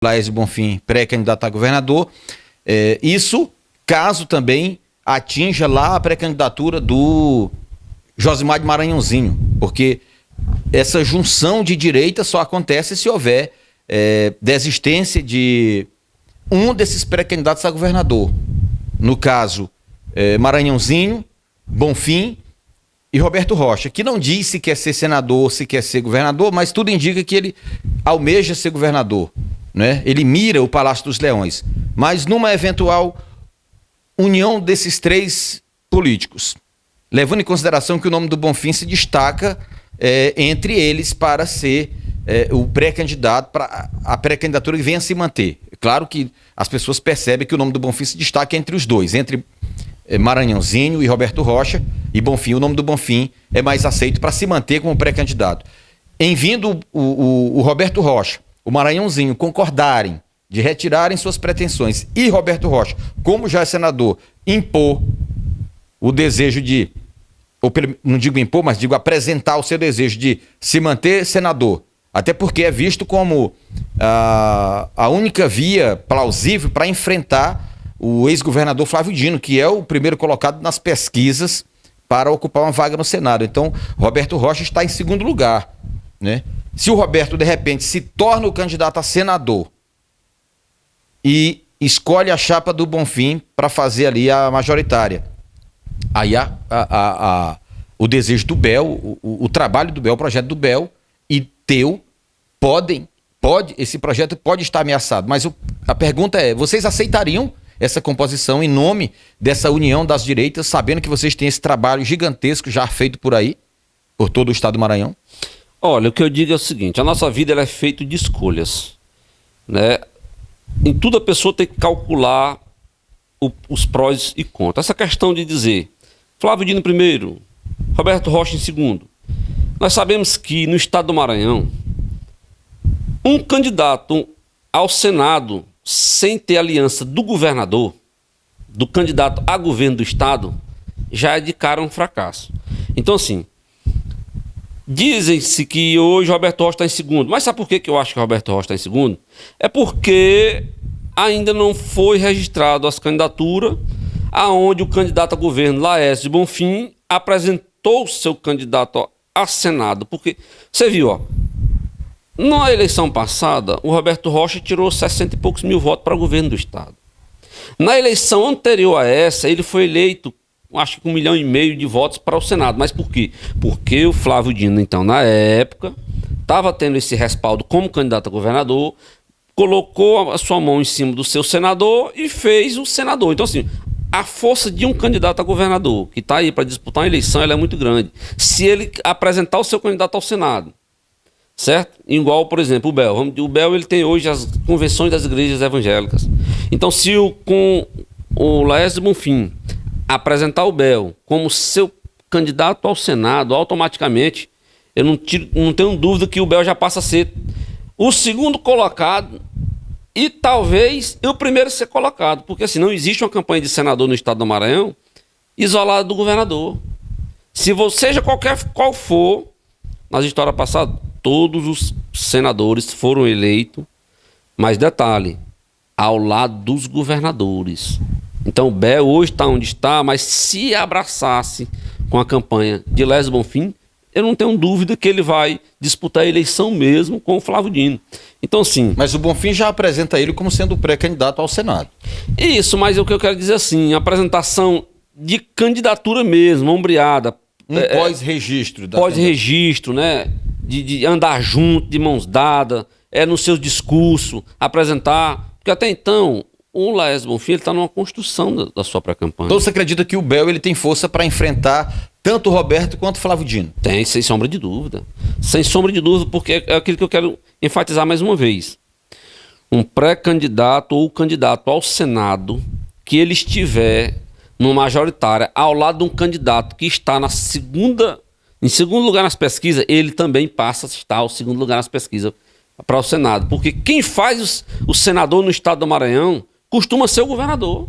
Laércio Bonfim, pré-candidato a governador. Isso caso também atinja lá a pré-candidatura do Josimar de Maranhãozinho, porque essa junção de direita só acontece se houver desistência de um desses pré-candidatos a governador. No caso, Maranhãozinho, Bonfim e Roberto Rocha, que não diz se quer ser senador, se quer ser governador, mas tudo indica que ele almeja ser governador, né? Ele mira o Palácio dos Leões. Mas numa eventual união desses três políticos, levando em consideração que o nome do Bonfim se destaca entre eles para ser o pré-candidato, para a pré-candidatura que venha a se manter. Claro que as pessoas percebem que o nome do Bonfim se destaca entre os dois, entre Maranhãozinho e Roberto Rocha, e Bonfim, o nome do Bonfim é mais aceito para se manter como pré-candidato. Em vindo o Roberto Rocha, o Maranhãozinho concordarem de retirarem suas pretensões e Roberto Rocha, como já é senador, impor o desejo de, ou não digo impor, mas digo apresentar o seu desejo de se manter senador, até porque é visto como a única via plausível para enfrentar o ex-governador Flávio Dino, que é o primeiro colocado nas pesquisas para ocupar uma vaga no Senado. Então, Roberto Rocha está em segundo lugar, né? Se o Roberto, de repente, se torna o candidato a senador e escolhe a chapa do Bonfim para fazer ali a majoritária, aí o desejo do Bel, o trabalho do Bel, o projeto do Bel e teu, esse projeto pode estar ameaçado. Mas a pergunta é, vocês aceitariam essa composição em nome dessa união das direitas, sabendo que vocês têm esse trabalho gigantesco já feito por aí, por todo o estado do Maranhão? Olha, o que eu digo é o seguinte, a nossa vida ela é feita de escolhas, né? Em tudo a pessoa tem que calcular os prós e contras. Essa questão de dizer Flávio Dino primeiro, Roberto Rocha em segundo. Nós sabemos que no estado do Maranhão, um candidato ao Senado sem ter aliança do governador, do candidato a governo do estado, já é de cara um fracasso. Então, assim, dizem-se que hoje o Roberto Rocha está em segundo. Mas sabe por que eu acho que o Roberto Rocha está em segundo? É porque ainda não foi registrado as candidaturas aonde o candidato a governo, Laércio Bonfim, apresentou o seu candidato a Senado. Porque, você viu, ó, na eleição passada, o Roberto Rocha tirou 60 e poucos mil votos para o governo do estado. Na eleição anterior a essa, ele foi eleito, acho que com 1,5 milhão de votos para o Senado. Mas por quê? Porque o Flávio Dino, então, na época, estava tendo esse respaldo como candidato a governador, colocou a sua mão em cima do seu senador e fez o senador. Então, assim, a força de um candidato a governador, que está aí para disputar uma eleição, ela é muito grande. Se ele apresentar o seu candidato ao Senado, certo? Igual, por exemplo, o Bel. O Bel ele tem hoje as convenções das igrejas evangélicas. Então, se com o Laércio Bonfim apresentar o Bel como seu candidato ao Senado, automaticamente, eu não tenho dúvida que o Bel já passa a ser o segundo colocado e talvez o primeiro a ser colocado. Porque assim, não existe uma campanha de senador no estado do Maranhão isolada do governador. Seja qual for, nas histórias passadas, todos os senadores foram eleitos, mas detalhe, ao lado dos governadores. Então o Bel hoje está onde está, mas se abraçasse com a campanha de Laércio Bonfim, eu não tenho dúvida que ele vai disputar a eleição mesmo com o Flávio Dino. Então, assim... Mas o Bonfim já apresenta ele como sendo o pré-candidato ao Senado. Isso, mas o que eu quero dizer assim, a apresentação de candidatura mesmo, ombreada. Pós-registro. Pós-registro, né? De andar junto, de mãos dadas, no seu discurso, apresentar. Porque até então, o Laércio Bonfim está numa construção da sua pré-campanha. Então você acredita que o Bel ele tem força para enfrentar tanto o Roberto quanto o Flávio Dino? Tem, sem sombra de dúvida. Sem sombra de dúvida, porque é aquilo que eu quero enfatizar mais uma vez. Um pré-candidato ou candidato ao Senado que ele estiver numa majoritária ao lado de um candidato que está em segundo lugar nas pesquisas, ele também passa a estar ao segundo lugar nas pesquisas para o Senado. Porque quem faz o senador no estado do Maranhão costuma ser o governador.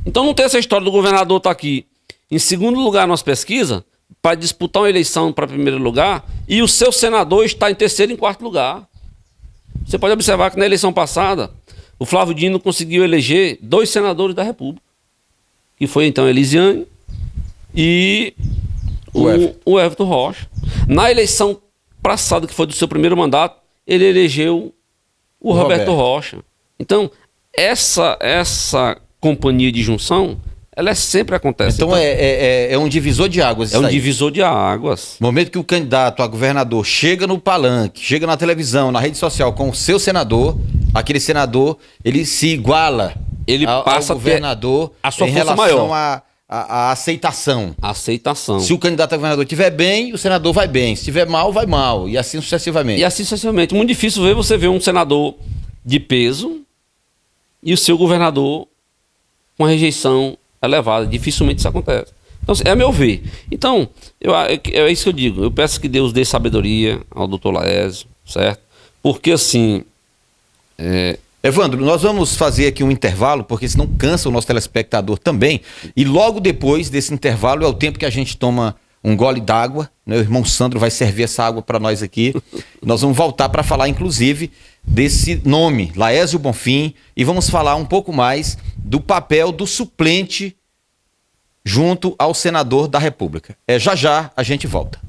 Então não tem essa história do governador estar aqui em segundo lugar nas pesquisas para disputar uma eleição para primeiro lugar e o seu senador está em terceiro e em quarto lugar. Você pode observar que na eleição passada, o Flávio Dino conseguiu eleger 2 senadores da República, que foi então Elisiane e o Everton Rocha. Na eleição passada, que foi do seu primeiro mandato, ele elegeu o Roberto Rocha. Então, essa companhia de junção, ela sempre acontece. Então, é um divisor de águas. É um divisor de águas. No momento que o candidato a governador chega no palanque, chega na televisão, na rede social com o seu senador, aquele senador, ele se iguala ele passa ao governador a sua em força relação maior. A aceitação. Aceitação. Se o candidato a governador estiver bem, o senador vai bem. Se estiver mal, vai mal. E assim sucessivamente. E assim sucessivamente. Muito difícil você ver um senador de peso e o seu governador com rejeição elevada. Dificilmente isso acontece. Então, é meu ver. Então, é isso que eu digo. Eu peço que Deus dê sabedoria ao doutor Laésio, certo? Porque assim... Evandro, nós vamos fazer aqui um intervalo, porque senão cansa o nosso telespectador também. E logo depois desse intervalo é o tempo que a gente toma um gole d'água, né? O irmão Sandro vai servir essa água para nós aqui. Nós vamos voltar para falar, inclusive, desse nome, Laésio Bonfim, e vamos falar um pouco mais do papel do suplente junto ao senador da República. Já já a gente volta.